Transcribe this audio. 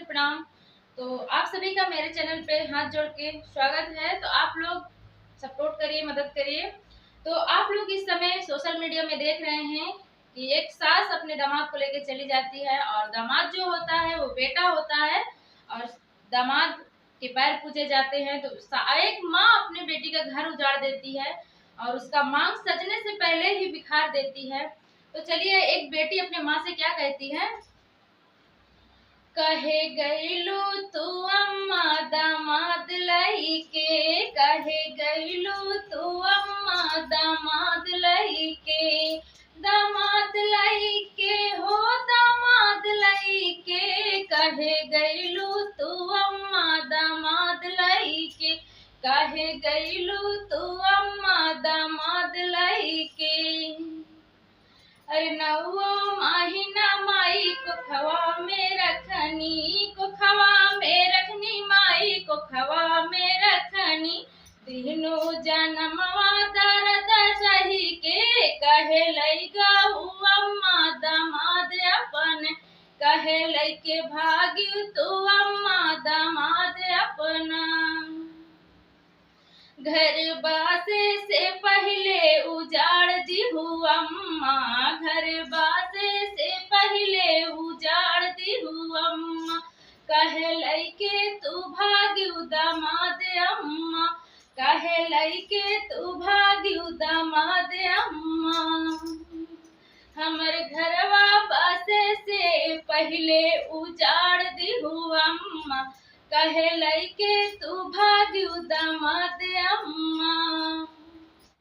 प्रणाम। तो आप सभी का मेरे चैनल पे हाथ जोड़ के स्वागत है। तो आप लोग सपोर्ट करिए, मदद करिए। तो आप लोग इस समय सोशल मीडिया में देख रहे हैं कि एक सास अपने दामाद को लेकर चली जाती है और दामाद जो होता है वो बेटा होता है और दामाद के पैर पूजे जाते हैं। तो एक माँ अपने बेटी का घर उजाड़ देती है और उसका मांग सजने से पहले ही बिखार देती है। तो चलिए, एक बेटी अपने माँ से क्या कहती है। कहे गईलू तू अम्मा दामाद लईके, कहे गईलू तू अम्मा दामाद लईके, दामाद लईके हो दामाद लईके, कहे गईलू तू अम्मा दामाद लईके, कहे गईलू तू अम्मा दामाद लईके। अरे नौवा महीना माई को खवा में रखनी, को खवा में रखनी, माई को खवा में रखनी, तीनों जन्मवा दर्द सही के, कहे लइका अम्मा दामाद अपन, कहे लइके भाग्य तू अम्मा दामाद अपना। घर बासे से पहले उजाड़ दिहू अम्मा, घर बासे से पहले उजाड़ दिहू अम्मा, कहे लइके तू भाग्य दामाद अम्मा, कहे लइके तू भाग्य दामाद अम्मा। हमर घरवा बासे से पहले उजाड़ दिहू अम्मा, कहे लइके तू भाग्य दामाद अम्मा।